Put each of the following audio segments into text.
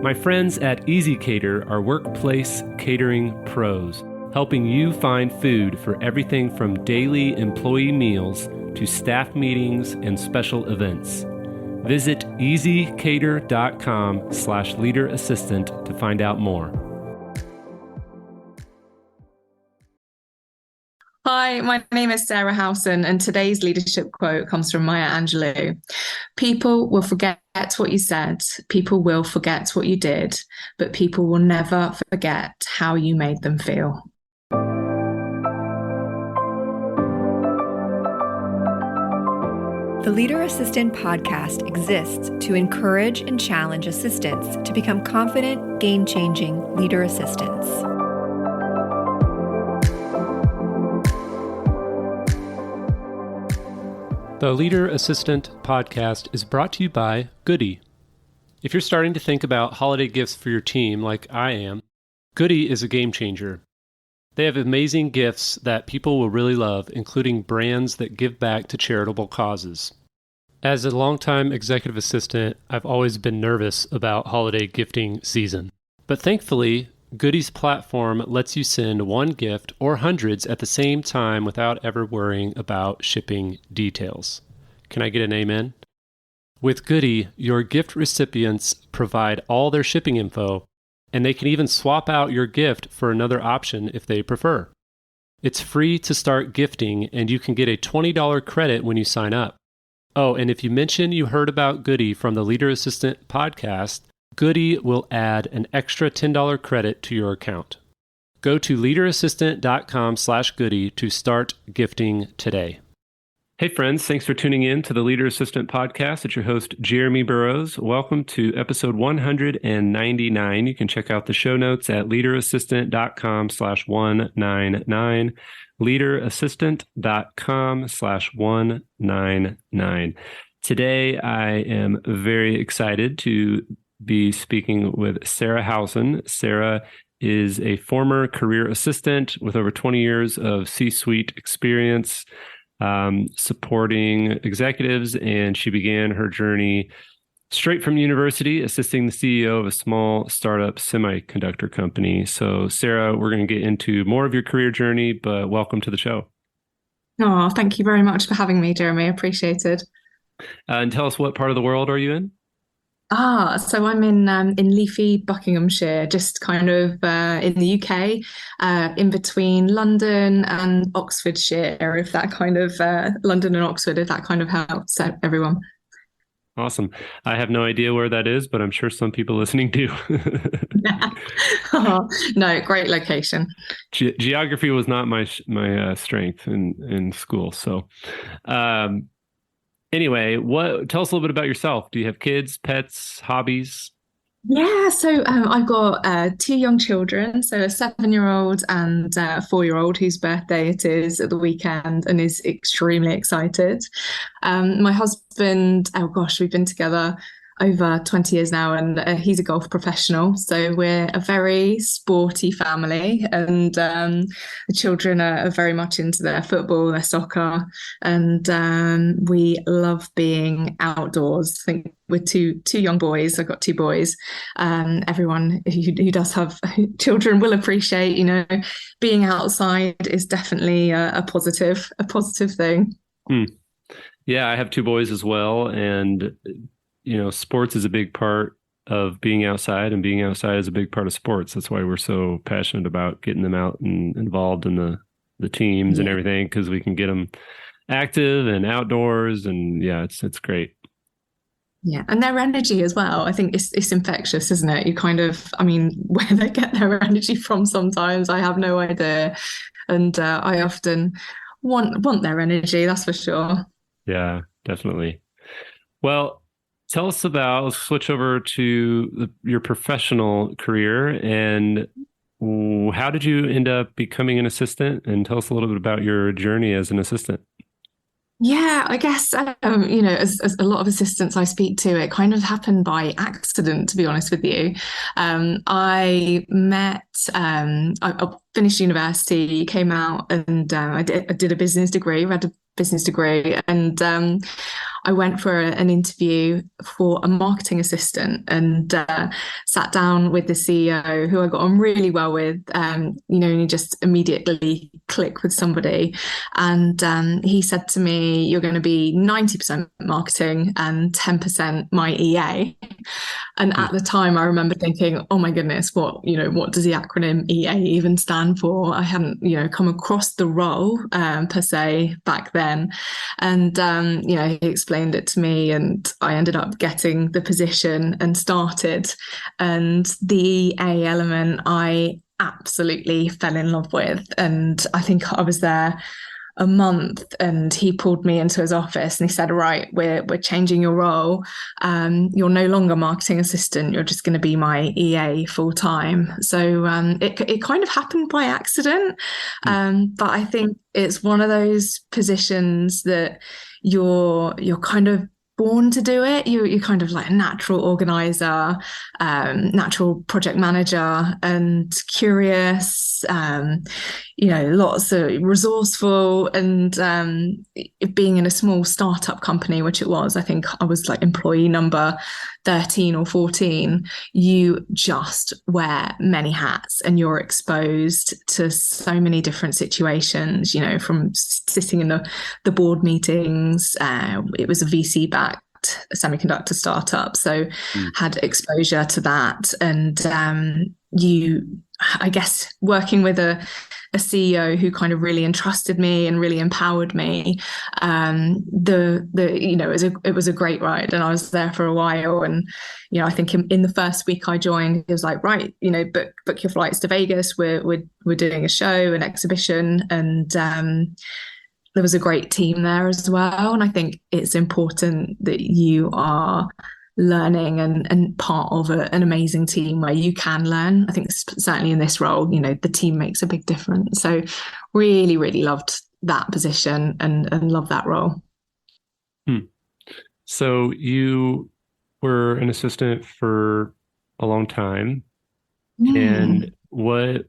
My friends at Easy Cater are workplace catering pros, helping you find food for everything from daily employee meals to staff meetings and special events. Visit easycater.com/leaderassistant to find out more. Hi, my name is Sarah Howson, and today's leadership quote comes from Maya Angelou. People will forget what you said, people will forget what you did, but people will never forget how you made them feel. The Leader Assistant podcast exists to encourage and challenge assistants to become confident, game-changing leader assistants. The Leader Assistant podcast is brought to you by Goody. If you're starting to think about holiday gifts for your team like I am, Goody is a game changer. They have amazing gifts that people will really love, including brands that give back to charitable causes. As a longtime executive assistant, I've always been nervous about holiday gifting season. But thankfully, Goody's platform lets you send one gift or hundreds at the same time without ever worrying about shipping details. Can I get an amen? With Goody, your gift recipients provide all their shipping info, and they can even swap out your gift for another option if they prefer. It's free to start gifting, and you can get a $20 credit when you sign up. Oh, and if you mention you heard about Goody from the Leader Assistant podcast, Goody will add an extra $10 credit to your account. Go to leaderassistant.com/goody to start gifting today. Hey friends, thanks for tuning in to the Leader Assistant podcast. It's your host, Jeremy Burrows. Welcome to episode 199. You can check out the show notes at leaderassistant.com/199. leaderassistant.com/199. Today, I am very excited to be speaking with Sarah Howson. Sarah is a former career assistant with over 20 years of C-suite experience supporting executives, and she began her journey straight from university, assisting the CEO of a small startup semiconductor company. So, Sarah, we're going to get into more of your career journey, but welcome to the show. Oh, thank you very much for having me, Jeremy. Appreciated. And tell us, what part of the world are you in? So I'm in leafy Buckinghamshire, just kind of in the UK, in between London and Oxfordshire, if that kind of London and Oxford, if that kind of helps everyone. Awesome. I have no idea where that is, but I'm sure some people listening do. Oh, no, great location. Geography was not my strength in school, so. Anyway, tell us a little bit about yourself. Do you have kids, pets, hobbies? Yeah, so I've got two young children, so a 7-year-old and a 4-year-old whose birthday it is at the weekend and is extremely excited. My husband, oh gosh, we've been together over 20 years now, and he's a golf professional. So we're a very sporty family, and the children are very much into their football, their soccer, and we love being outdoors. I think we're two young boys. I've got two boys. Everyone who does have children will appreciate, being outside is definitely a positive thing. Yeah, I have two boys as well, and sports is a big part of being outside, and being outside is a big part of sports. That's why we're so passionate about getting them out and involved in the teams and everything, because we can get them active and outdoors, and it's great. Yeah, and their energy as well. I think it's infectious, isn't it? You kind of, where they get their energy from sometimes, I have no idea. And I often want their energy, that's for sure. Yeah, definitely. Well, tell us let's switch over to your professional career, and how did you end up becoming an assistant? And tell us a little bit about your journey as an assistant. Yeah, I guess, as a lot of assistants I speak to, it kind of happened by accident, to be honest with you. I finished university, came out, and I did a business degree, read a business degree, and I went for an interview for a marketing assistant and sat down with the CEO, who I got on really well with, and you just immediately click with somebody. And he said to me, "You're going to be 90% marketing and 10% my EA." And at the time, I remember thinking, "Oh my goodness, what does the acronym EA even stand for?" I hadn't, come across the role per se back then. And he explained it to me, and I ended up getting the position and started. And the EA element, I absolutely fell in love with. And I think I was there a month, and he pulled me into his office and he said, "Right, we're changing your role. You're no longer marketing assistant. You're just going to be my EA full time." So it kind of happened by accident, but I think it's one of those positions that you're kind of born to do it. You're kind of like a natural organizer, natural project manager, and curious, lots of resourceful, and being in a small startup company, which it was, I think I was like employee number 13 or 14, you just wear many hats and you're exposed to so many different situations, from sitting in the board meetings. It was a VC backed semiconductor startup, so had exposure to that. And I guess working with a CEO who kind of really entrusted me and really empowered me, it was a great ride, and I was there for a while. And I think in the first week I joined, he was like, "Right, book your flights to Vegas. We're doing a show, an exhibition." And there was a great team there as well. And I think it's important that you are learning and part of an amazing team where you can learn. I think certainly in this role, the team makes a big difference. So really, really loved that position and love that role. So you were an assistant for a long time. And what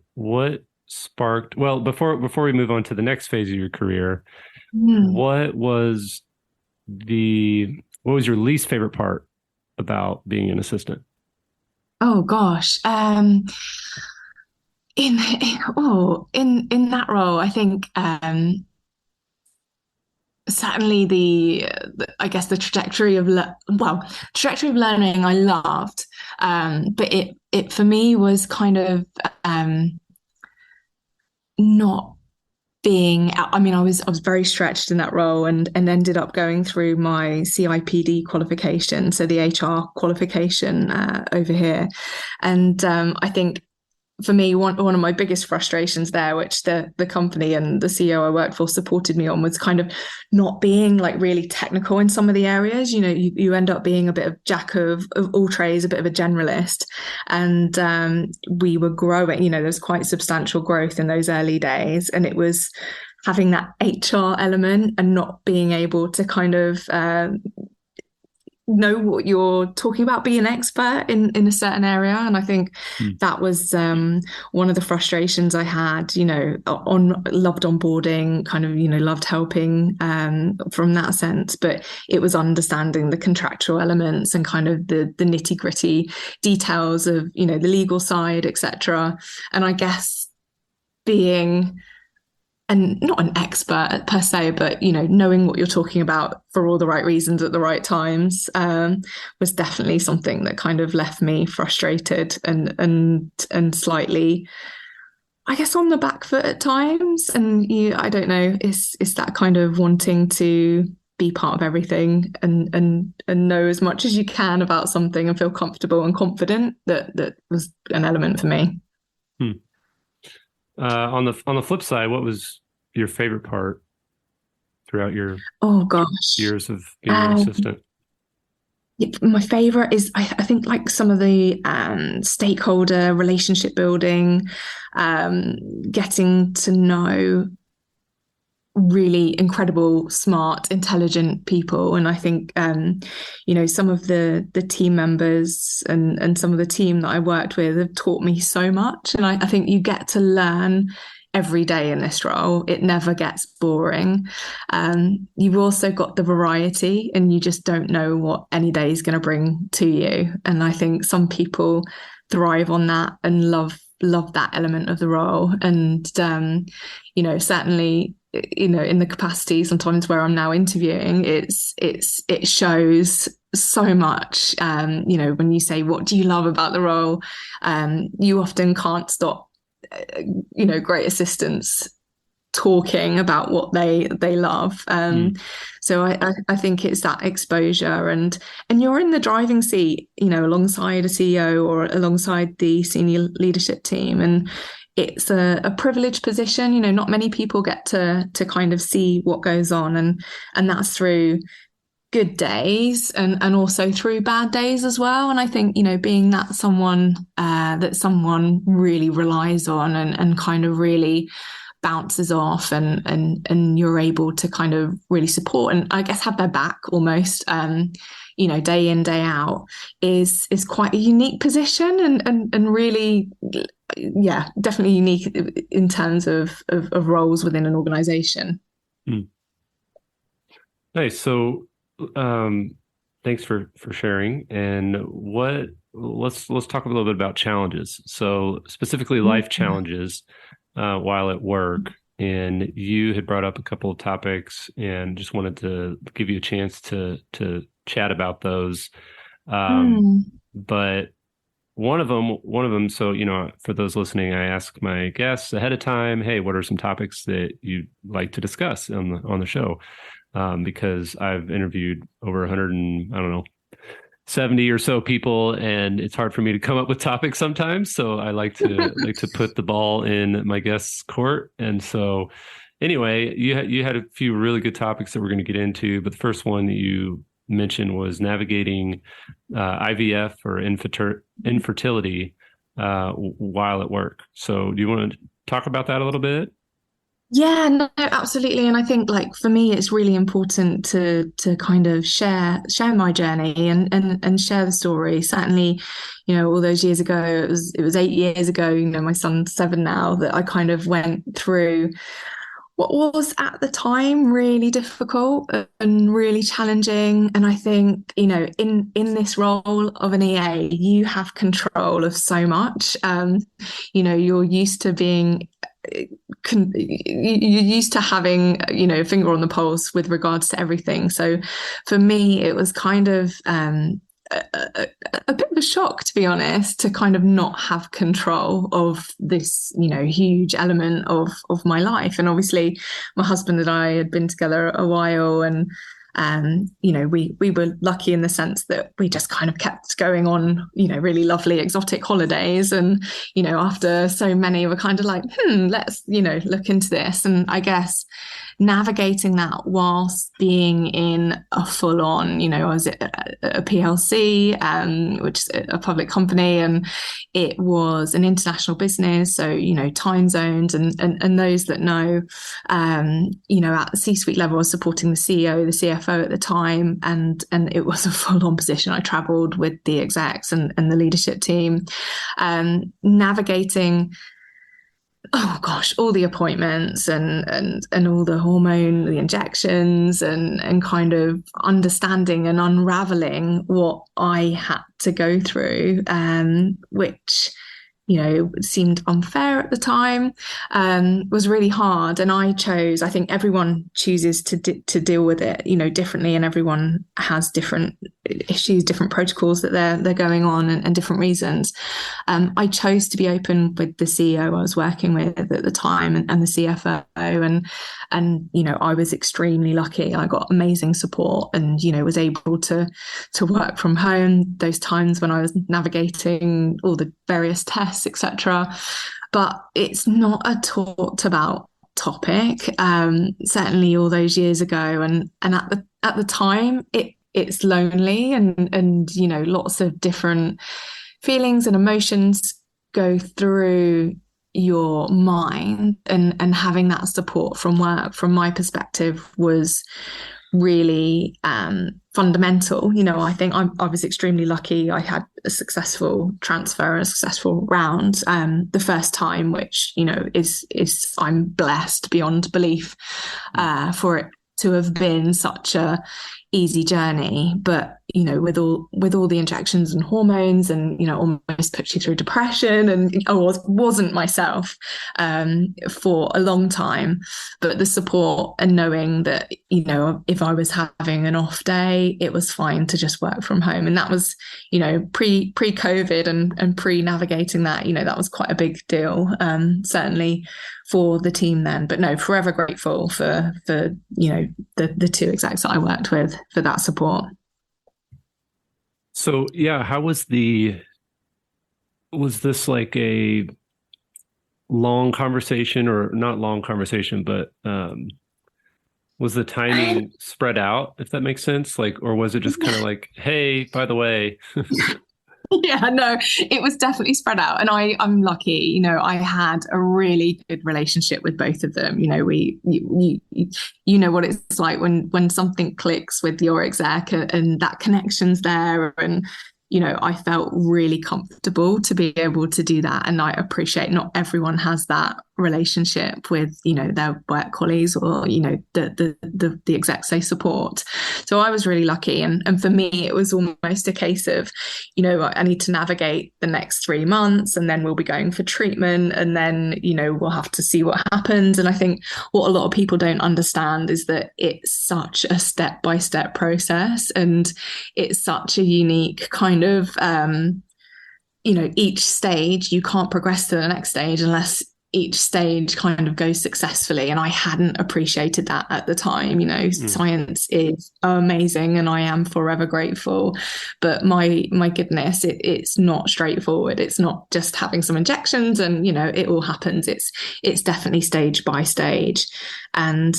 sparked, well, before we move on to the next phase of your career, what was your least favorite part about being an assistant? Oh gosh. In that role, I think certainly the I guess the trajectory of learning I loved, but it for me was kind of not being, I mean, I was very stretched in that role, and ended up going through my CIPD qualification, so the HR qualification over here. And I think for me, one of my biggest frustrations there, which the company and the CEO I worked for supported me on, was kind of not being like really technical in some of the areas. You end up being a bit of jack of all trades, a bit of a generalist. And we were growing, there was quite substantial growth in those early days. And it was having that HR element and not being able to kind of know what you're talking about, be an expert in a certain area. And I think that was one of the frustrations I had, loved onboarding, kind of, loved helping from that sense, but it was understanding the contractual elements and kind of the nitty gritty details of, the legal side, etc. And I guess being, and not an expert per se, but knowing what you're talking about for all the right reasons at the right times, was definitely something that kind of left me frustrated and slightly, I guess, on the back foot at times. And I don't know, it's that kind of wanting to be part of everything and know as much as you can about something and feel comfortable and confident. That was an element for me. On the flip side, what was your favorite part throughout your years of being an assistant? My favorite is, I think, like some of the stakeholder relationship building, getting to know really incredible, smart, intelligent people. And I think, some of the team members and some of the team that I worked with have taught me so much. And I think you get to learn every day in this role. It never gets boring. You've also got the variety, and you just don't know what any day is going to bring to you. And I think some people thrive on that and love that element of the role. And certainly, in the capacity sometimes where I'm now interviewing, it shows so much. When you say, what do you love about the role, you often can't stop great assistants talking about what they love. So I think it's that exposure, and you're in the driving seat, alongside a CEO or alongside the senior leadership team, and it's a privileged position. Not many people get to kind of see what goes on, and that's through good days and also through bad days as well. And I think, being that someone really relies on and kind of really bounces off, and you're able to kind of really support and I guess have their back almost, day in, day out, is quite a unique position, and really, definitely unique in terms of roles within an organization. Nice. So thanks for sharing. And let's talk a little bit about challenges. So specifically life challenges while at work. And you had brought up a couple of topics, and just wanted to give you a chance to chat about those. But one of them. So, for those listening, I ask my guests ahead of time, hey, what are some topics that you'd like to discuss on the show? Because I've interviewed over 70 or so people, and it's hard for me to come up with topics sometimes. So I like to put the ball in my guest's court. And so anyway, you had a few really good topics that we're going to get into, but the first one that you mentioned was navigating IVF or infertility while at work. So do you want to talk about that a little bit? Yeah, no, absolutely. And I think, like, for me, it's really important to kind of share my journey and share the story. Certainly, all those years ago, it was 8 years ago, my son's 7 now, that I kind of went through what was at the time really difficult and really challenging. And I think, in this role of an EA, you have control of so much. You're used to being you're used to having a finger on the pulse with regards to everything. So for me, it was kind of a bit of a shock, to be honest, to kind of not have control of this huge element of my life. And obviously my husband and I had been together a while, and we were lucky in the sense that we just kind of kept going on, really lovely exotic holidays. And, after so many, we're kind of like, let's, look into this. And I guess navigating that whilst being in a full on, I was at a PLC, which is a public company, and it was an international business. So, time zones and those that know, at the C-suite level, I was supporting the CEO, the CFO at the time, and it was a full on position. I traveled with the execs and the leadership team, navigating, oh gosh, all the appointments and all the hormone, the injections, and kind of understanding and unraveling what I had to go through, which seemed unfair at the time, was really hard. And I think everyone chooses to deal with it, differently, and everyone has different issues, different protocols that they're going on, and different reasons. I chose to be open with the CEO I was working with at the time, and the CFO, and I was extremely lucky. I got amazing support, and was able to work from home those times when I was navigating all the various tests, etc. But it's not a talked about topic, certainly all those years ago, and at the time it's lonely, and lots of different feelings and emotions go through your mind, and having that support from work, from my perspective, was really fundamental. I think I was extremely lucky. I had a successful transfer, a successful round the first time, which is I'm blessed beyond belief for it to have been such a easy journey. But with all the injections and hormones, and almost puts you through depression, and I wasn't myself for a long time. But the support and knowing that if I was having an off day, it was fine to just work from home. And that was pre-COVID and pre-navigating that, that was quite a big deal, certainly for the team then. But no, forever grateful for the two execs that I worked with for that support. So yeah, how was this like a long conversation, or not long conversation, but was the timing spread out, if that makes sense? Like, or was it just kind of like, hey, by the way? Yeah, no, it was definitely spread out. And I'm lucky, I had a really good relationship with both of them. You know what it's like when something clicks with your exec, and that connection's there. And I felt really comfortable to be able to do that. And I appreciate not everyone has that relationship with, their work colleagues, or, the execs they support. So I was really lucky. And for me, it was almost a case of, I need to navigate the next 3 months, and then we'll be going for treatment, and then, we'll have to see what happens. And I think what a lot of people don't understand is that it's such a step-by-step process, and it's such a unique kind of, each stage, you can't progress to the next stage unless each stage kind of goes successfully. And I hadn't appreciated that at the time. Science is amazing, and I am forever grateful. But my goodness, it's not straightforward. It's not just having some injections and, it all happens. It's definitely stage by stage. And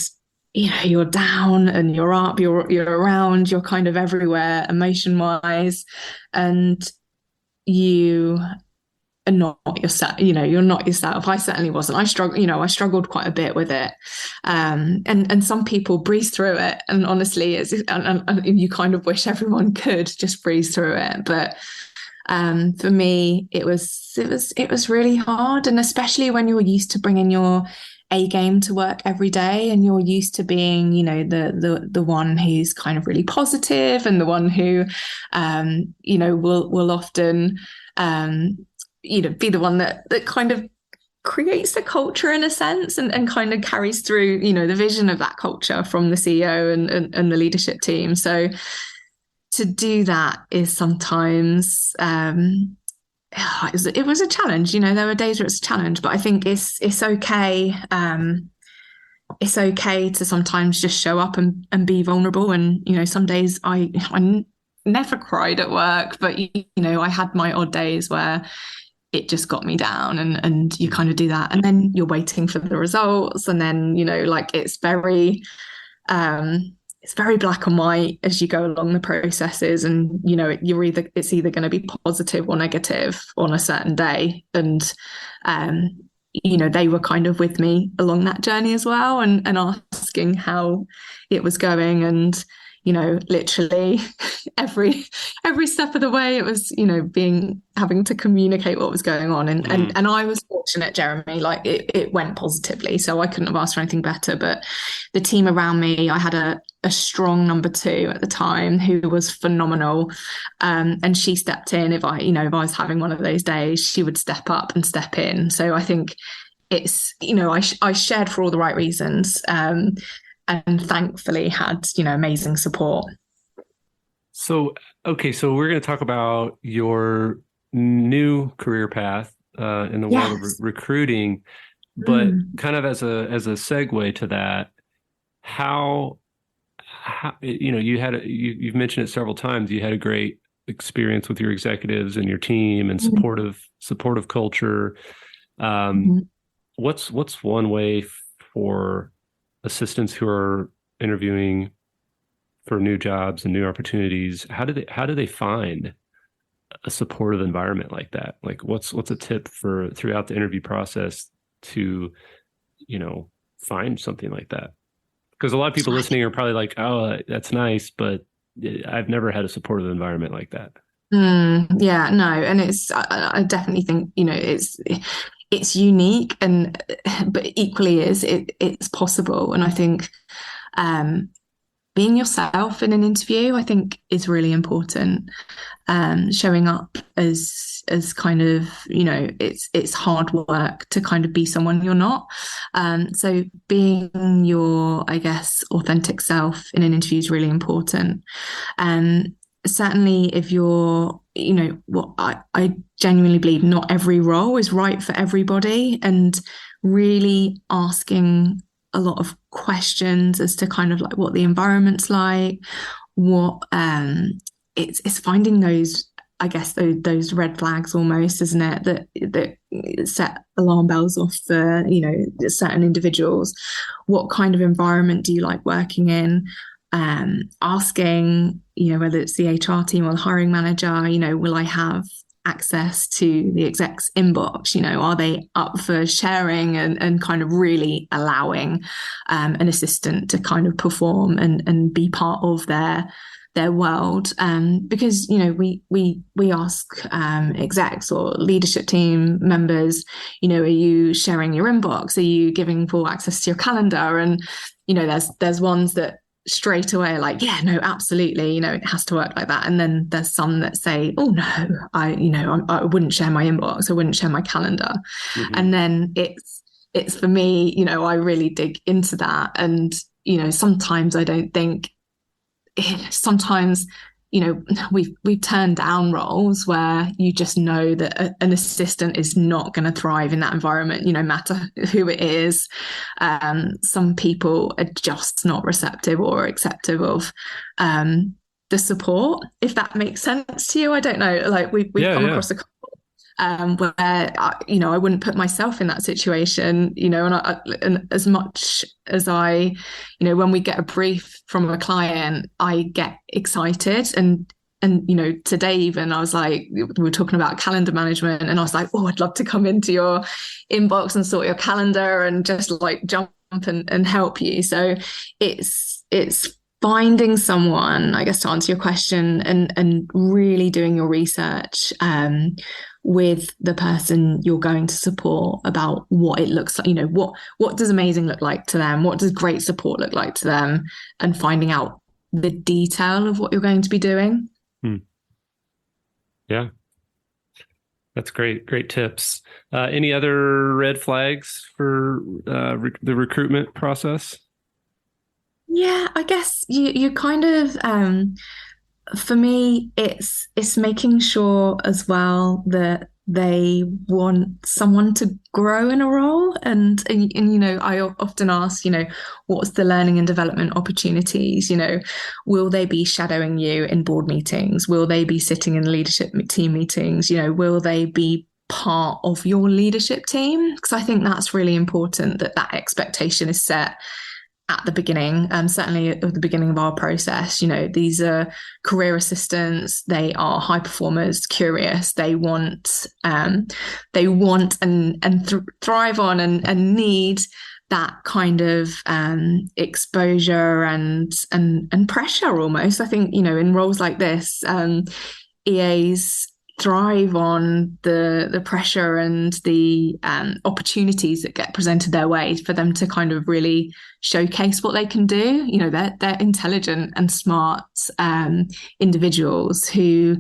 you're down and you're up, you're around, you're kind of everywhere emotion wise, and you are not yourself. You're not yourself. I certainly wasn't. I struggled quite a bit with it, and some people breeze through it, and honestly and you kind of wish everyone could just breeze through it. But for me, it was really hard, and especially when you're used to bringing your A game to work every day, and you're used to being, the one who's kind of really positive, and the one who, will often, be the one that kind of creates the culture in a sense, and kind of carries through, the vision of that culture from the CEO and the leadership team. So to do that is sometimes, it was a challenge. There were days where it's a challenge, but I think it's okay. It's okay to sometimes just show up and be vulnerable. And, some days I never cried at work, but, I had my odd days where it just got me down, and you kind of do that. And then you're waiting for the results. And then, it's very black and white as you go along the processes, and it's either going to be positive or negative on a certain day. And they were kind of with me along that journey as well, and asking how it was going. And literally every step of the way, it was having to communicate what was going on. And I was fortunate, Jeremy, like it went positively, so I couldn't have asked for anything better. But the team around me, I had a strong number 2 at the time who was phenomenal, and she stepped in. If I was having one of those days, she would step up and step in. So I think it's I shared for all the right reasons, and thankfully had amazing support. So okay, so we're going to talk about your new career path in the world of recruiting, but kind of as a segue to that, how you've mentioned it several times, you had a great experience with your executives and your team, and supportive culture. What's one way for assistants who are interviewing for new jobs and new opportunities? How do they find a supportive environment like that? Like what's a tip for throughout the interview process to find something like that? Because a lot of people listening are probably like, oh, that's nice, but I've never had a supportive environment like that. Yeah, no, and I definitely think, it's unique, but equally it's possible. And I think being yourself in an interview, I think, is really important. Showing up as kind of, it's hard work to kind of be someone you're not. So being your, I guess, authentic self in an interview is really important. Certainly if you're, what I genuinely believe, not every role is right for everybody, and really asking a lot of questions as to kind of like what the environment's like, what it's finding those, I guess, those red flags almost, isn't it, that set alarm bells off for, certain individuals. What kind of environment do you like working in? Asking, whether it's the HR team or the hiring manager, will I have access to the exec's inbox? Are they up for sharing and kind of really allowing an assistant to kind of perform and be part of their world? Because we ask execs or leadership team members, are you sharing your inbox? Are you giving full access to your calendar? And there's ones that straight away like, yeah, no, absolutely, it has to work like that. And then there's some that say, oh no, I wouldn't share my inbox, I wouldn't share my calendar. And then it's for me, I really dig into that. And sometimes I don't think, sometimes we've turned down roles where you just know that an assistant is not going to thrive in that environment, no matter who it is. Some people are just not receptive or acceptive of the support, if that makes sense to you. I don't know, like we've come across a couple where I wouldn't put myself in that situation, and as much as I, when we get a brief from a client, I get excited. And today even I was like, we were talking about calendar management, and I was like, oh, I'd love to come into your inbox and sort your calendar and just like jump and help you. So it's finding someone, I guess, to answer your question, and really doing your research with the person you're going to support about what it looks like, what does amazing look like to them, what does great support look like to them, and finding out the detail of what you're going to be doing. Yeah, that's great tips. Any other red flags for the recruitment process? Yeah, I guess you kind of, for me, it's making sure as well that they want someone to grow in a role. And I often ask, what's the learning and development opportunities? Will they be shadowing you in board meetings? Will they be sitting in leadership team meetings? Will they be part of your leadership team? Because I think that's really important, that expectation is set at the beginning, certainly at the beginning of our process. These are career assistants. They are high performers, curious. They want and thrive on and need that kind of exposure and pressure almost. I think, in roles like this, EAs thrive on the pressure and the opportunities that get presented their way for them to kind of really showcase what they can do. They're intelligent and smart individuals who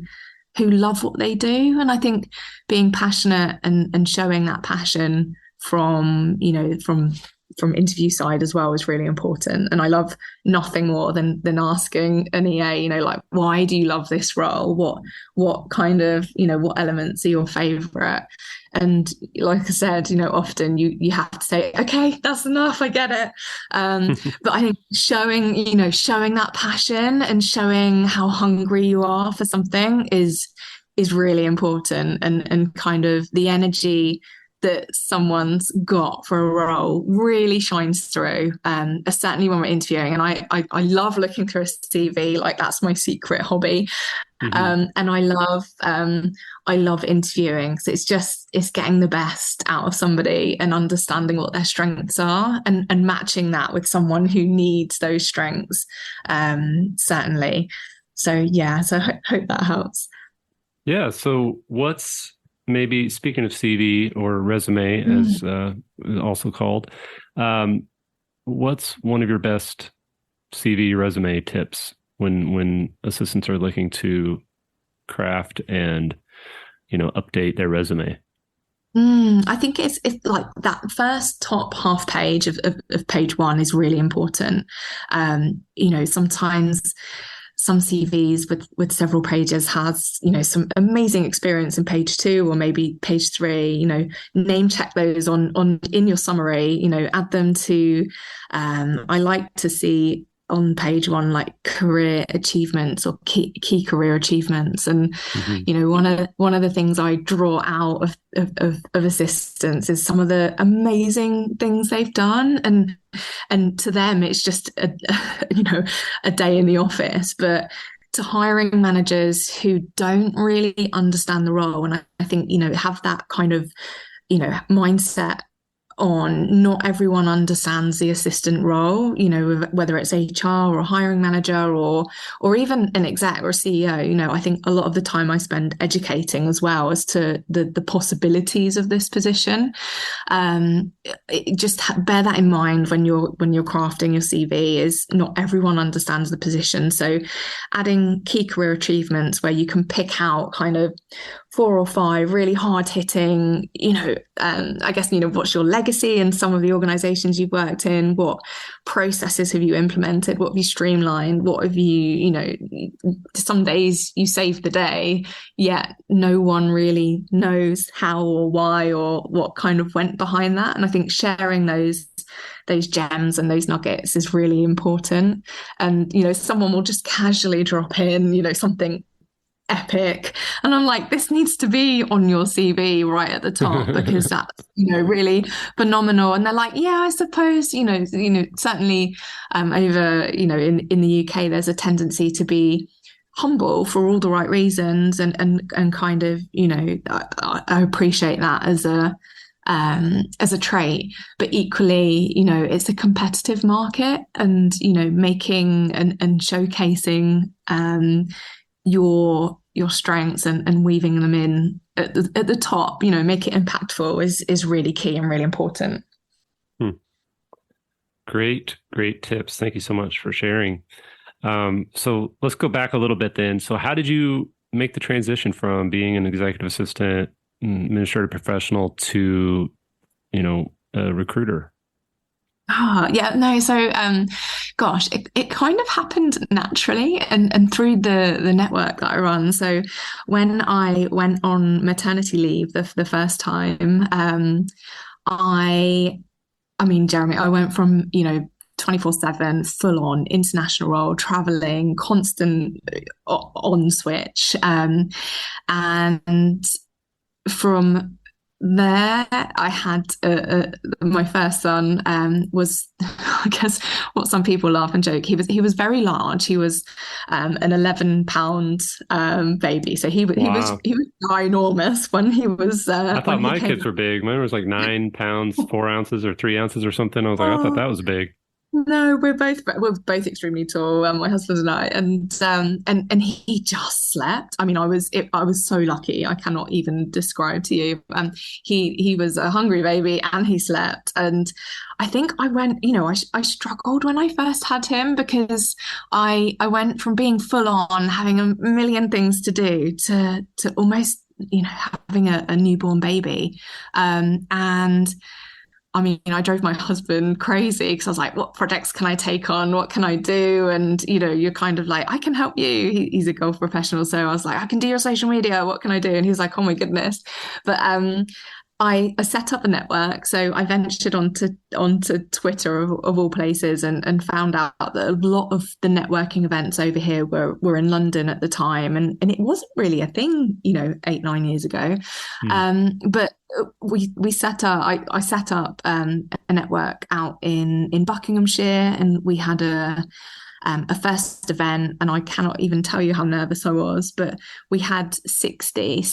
love what they do. And I think being passionate and showing that passion from interview side as well is really important. And I love nothing more than asking an EA, like, why do you love this role? What kind of, what elements are your favorite? And like I said, often you have to say, okay, that's enough, I get it. But I think showing that passion and showing how hungry you are for something is really important, and kind of the energy that someone's got for a role really shines through, certainly when we're interviewing. And I love looking through a CV, like that's my secret hobby. And I love interviewing. So it's getting the best out of somebody and understanding what their strengths are and matching that with someone who needs those strengths, certainly. So yeah, so hope that helps. Yeah. So what's maybe, speaking of CV or resume, as also called, what's one of your best CV resume tips when assistants are looking to craft and, update their resume? I think it's like that first top half page of page one is really important. Sometimes some CVs with several pages has, some amazing experience in page two or maybe page three, name check those on in your summary, add them to, I like to see on page one, like career achievements or key career achievements. And, one of the things I draw out of assistants is some of the amazing things they've done. And to them, it's just a day in the office. But to hiring managers who don't really understand the role, and I think, have that kind of, mindset on not everyone understands the assistant role, whether it's HR or a hiring manager or even an exec or a CEO. I think a lot of the time I spend educating as well as to the possibilities of this position. Just bear that in mind when you're crafting your CV, is not everyone understands the position. So adding key career achievements where you can pick out kind of 4 or 5 really hard hitting, I guess, what's your legacy in some of the organizations you've worked in? What processes have you implemented? What have you streamlined? What have you, some days you save the day, yet no one really knows how or why or what kind of went behind that. And I think sharing those gems and those nuggets is really important. And, someone will just casually drop in, something epic, and I'm like, this needs to be on your CV right at the top because that's really phenomenal. And they're like, yeah, I suppose certainly over in the UK there's a tendency to be humble for all the right reasons, and kind of I appreciate that as a trait, but equally it's a competitive market, and making and showcasing your strengths and weaving them in at the top, make it impactful is really key and really important. Great tips. Thank you so much for sharing. So let's go back a little bit then. So how did you make the transition from being an executive assistant, administrative professional to, a recruiter? So gosh, it kind of happened naturally and through the network that I run. So when I went on maternity leave the first time, I mean, Jeremy, I went from 24/7 full on international role, traveling, constant on switch, and from there I had my first son was I guess what some people laugh and joke, he was very large. He was an 11-pound baby, so he was ginormous when he was I thought my kids were big. Mine was like 9 pounds 4 ounces or 3 ounces or something. I was like, I thought that was big. No, we're both extremely tall, my husband and I, and he just slept. I mean, I was so lucky. I cannot even describe to you. He was a hungry baby and he slept. And I think I went, I struggled when I first had him because I went from being full on, having a million things to do to almost, having a newborn baby, and I mean, I drove my husband crazy because I was like, what projects can I take on? What can I do? And, you're kind of like, I can help you. He's a golf professional. So I was like, I can do your social media. What can I do? And he was like, oh my goodness. But I set up a network. So I ventured onto Twitter of all places and found out that a lot of the networking events over here were in London at the time. And it wasn't really a thing, 8-9 years ago. But we set up, I set up a network out in Buckinghamshire, and we had a first event, and I cannot even tell you how nervous I was, but we had 60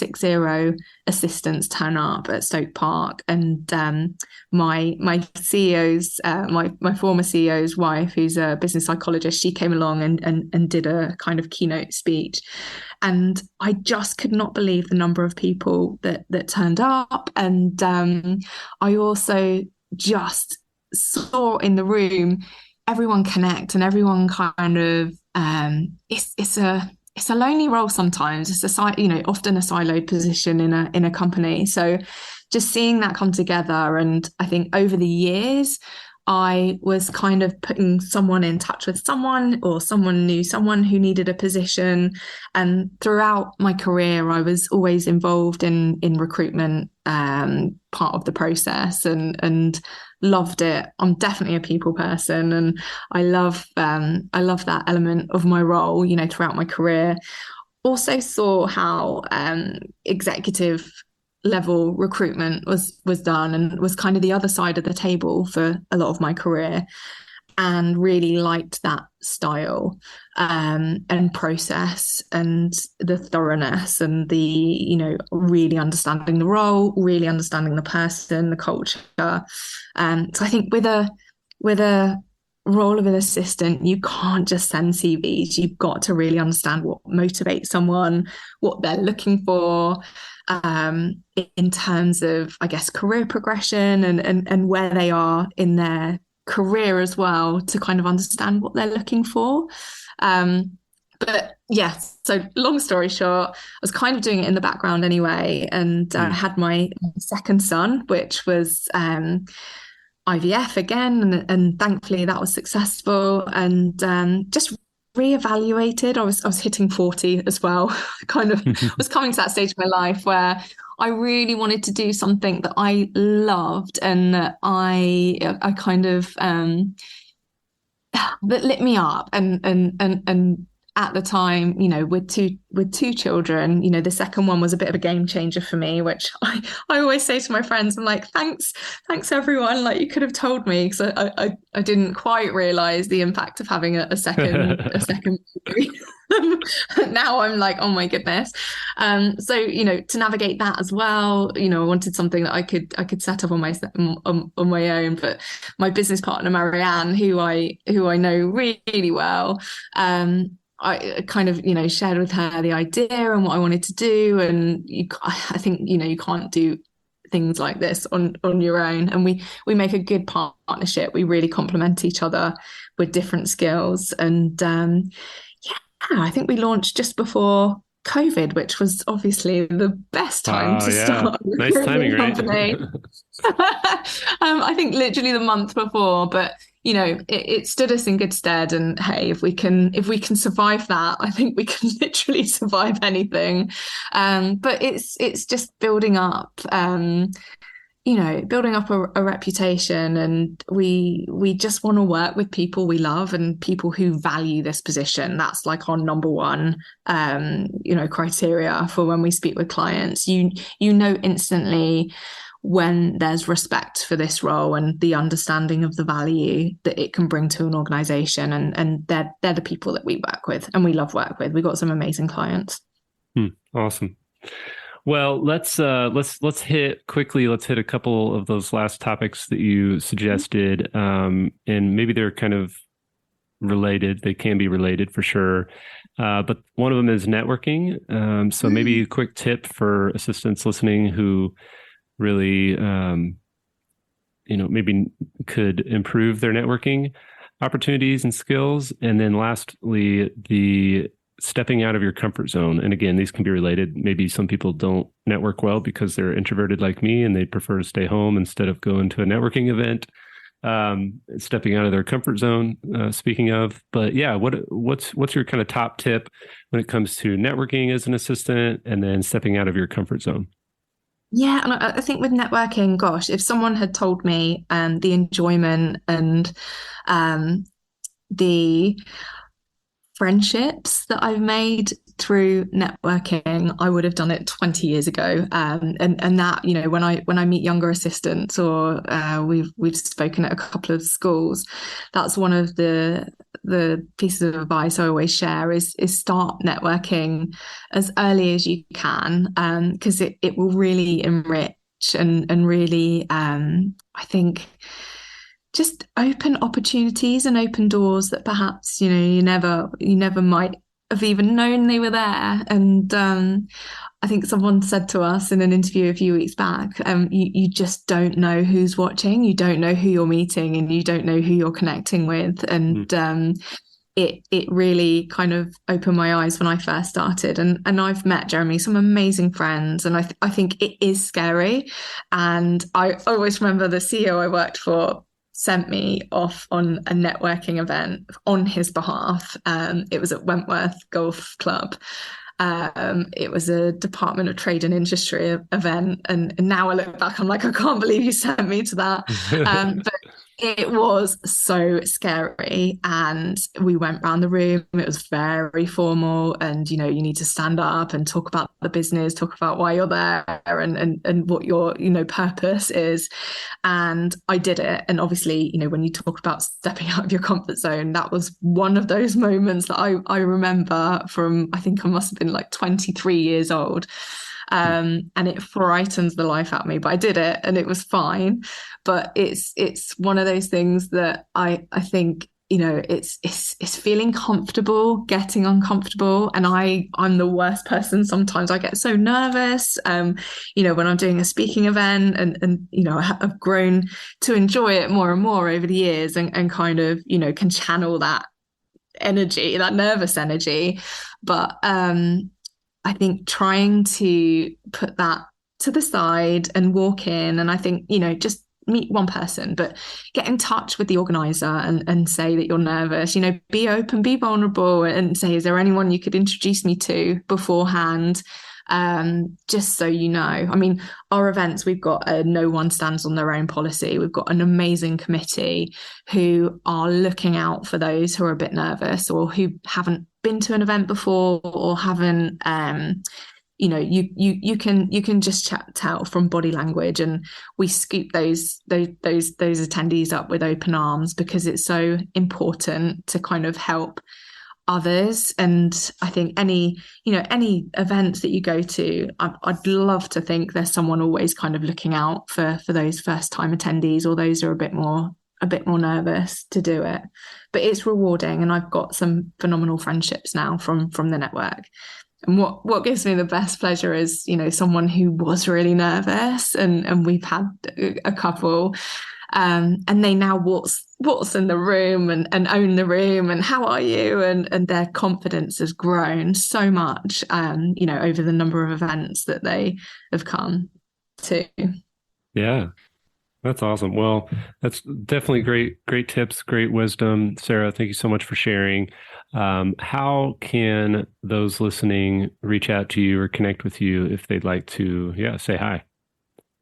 assistants turn up at Stoke Park, and my CEO's my former CEO's wife, who's a business psychologist, she came along and did a kind of keynote speech, and I just could not believe the number of people that turned up. And I also just saw in the room everyone connect, and everyone kind of it's a lonely role sometimes. It's often a siloed position in a company. So just seeing that come together, and I think over the years I was kind of putting someone in touch with someone, or someone knew someone who needed a position. And throughout my career, I was always involved in recruitment, part of the process, and loved it. I'm definitely a people person, and I love that element of my role, throughout my career. Also saw how executive level recruitment was done, and was kind of the other side of the table for a lot of my career, and really liked that style and process, and the thoroughness, and the really understanding the role, really understanding the person, the culture. So I think with a role of an assistant, you can't just send CVs. You've got to really understand what motivates someone, what they're looking for, in terms of, I guess, career progression, and where they are in their career as well, to kind of understand what they're looking for. But yes, so long story short, I was kind of doing it in the background anyway, and I had my second son, which was IVF again, and thankfully that was successful, and just reevaluated. I was hitting 40 as well. Kind of was coming to that stage of my life where I really wanted to do something that I loved, and that I kind of that lit me up, and at the time, with two children, the second one was a bit of a game changer for me, which I always say to my friends, I'm like, thanks everyone, like, you could have told me, because I didn't quite realize the impact of having a second baby. Now I'm like, oh my goodness. So to navigate that as well, I wanted something that I could set up on my own. But my business partner Marianne, who I know really well, I kind of shared with her the idea and what I wanted to do, and I think you can't do things like this on your own, and we make a good partnership. We really complement each other with different skills, and I think we launched just before COVID, which was obviously the best time to start. Nice timing, right? I think literally the month before, but it stood us in good stead. And hey, if we can survive that, I think we can literally survive anything. But it's just building up a reputation, and we just want to work with people we love and people who value this position. That's like our number one criteria for when we speak with clients. You know instantly when there's respect for this role and the understanding of the value that it can bring to an organization, and they're the people that we work with and we love work with. We've got some amazing clients. Awesome. Well, let's hit a couple of those last topics that you suggested, and maybe they're kind of related. They can be related for sure, but one of them is networking. So maybe a quick tip for assistants listening who really, maybe could improve their networking opportunities and skills. And then lastly, the stepping out of your comfort zone. And again, these can be related. Maybe some people don't network well because they're introverted like me, and they prefer to stay home instead of going to a networking event. Stepping out of their comfort zone, speaking of. But yeah, what's your kind of top tip when it comes to networking as an assistant, and then stepping out of your comfort zone? Yeah, and I think with networking, gosh, if someone had told me the enjoyment and the friendships that I've made through networking, I would have done it 20 years ago. And that, when I meet younger assistants, or we've spoken at a couple of schools, that's one of the pieces of advice I always share is start networking as early as you can, because it will really enrich and really, I think, just open opportunities and open doors that perhaps you never might have even known they were there. And I think someone said to us in an interview a few weeks back, you just don't know who's watching, you don't know who you're meeting, and you don't know who you're connecting with. And it really kind of opened my eyes when I first started. And I've met, Jeremy, some amazing friends, and I think it is scary. And I always remember the CEO I worked for sent me off on a networking event on his behalf. It was at Wentworth Golf Club. It was a Department of Trade and Industry event. And now I look back, I'm like, I can't believe you sent me to that. But it was so scary. And we went around the room. It was very formal. And, you need to stand up and talk about the business, talk about why you're there, and what your, purpose is. And I did it. And obviously, when you talk about stepping out of your comfort zone, that was one of those moments that I remember from, I think I must have been like 23 years old. And it frightens the life out of me, but I did it and it was fine. But it's one of those things that I think, it's feeling comfortable, getting uncomfortable. And I'm the worst person. Sometimes I get so nervous, when I'm doing a speaking event, and I've grown to enjoy it more and more over the years, and kind of, can channel that energy, that nervous energy. But, I think trying to put that to the side and walk in, and I think, just meet one person, but get in touch with the organizer and say that you're nervous, be open, be vulnerable, and say, is there anyone you could introduce me to beforehand? Just so you know. I mean, our events, we've got a no one stands on their own policy. We've got an amazing committee who are looking out for those who are a bit nervous or who haven't been to an event before, or haven't, you can just tell from body language, and we scoop those attendees up with open arms, because it's so important to kind of help others. And I think any events that you go to, I'd love to think there's someone always kind of looking out for those first time attendees, or those who are a bit more nervous to do it. But it's rewarding, and I've got some phenomenal friendships now from the network. And what gives me the best pleasure is, someone who was really nervous, and we've had a couple, and they now what's in the room and own the room, and how are you, and their confidence has grown so much, over the number of events that they have come to. Yeah. That's awesome. Well, that's definitely great tips, great wisdom. Sarah, thank you so much for sharing. How can those listening reach out to you or connect with you if they'd like to, say hi?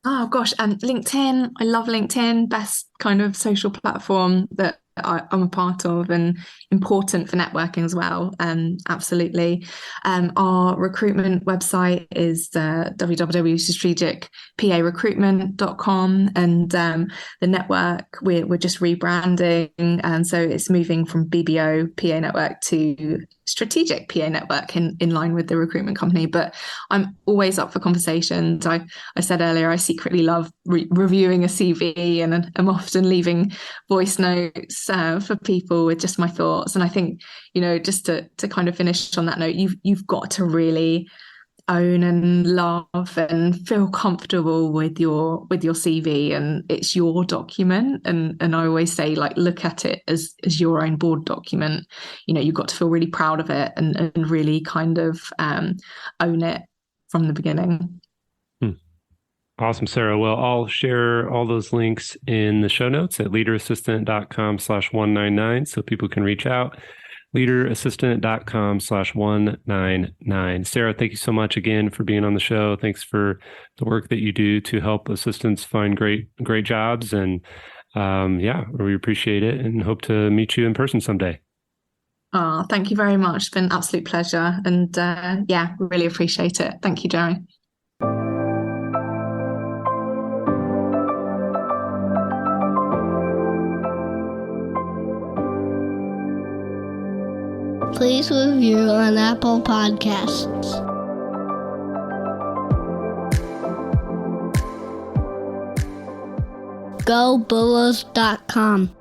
Oh gosh, and LinkedIn. I love LinkedIn. Best kind of social platform that I'm a part of, and important for networking as well. Absolutely. Our recruitment website is www.strategicparecruitment.com, and the network, we're just rebranding, and so it's moving from BBO PA Network to Strategic PA Network in line with the recruitment company. But I'm always up for conversations. I said earlier, I secretly love reviewing a CV, and I'm often leaving voice notes for people with just my thoughts. And I think, just to kind of finish on that note, you've got to really own and love and feel comfortable with your CV, and it's your document. And I always say, like, look at it as your own board document. You've got to feel really proud of it, and really kind of own it from the beginning. Awesome, Sarah. Well, I'll share all those links in the show notes at leaderassistant.com/199 so people can reach out. leaderassistant.com/199. Sarah, thank you so much again for being on the show. Thanks for the work that you do to help assistants find great jobs. And we appreciate it and hope to meet you in person someday. Oh, thank you very much. It's been an absolute pleasure. And really appreciate it. Thank you, Jerry. Please review on Apple Podcasts. GoBulls.com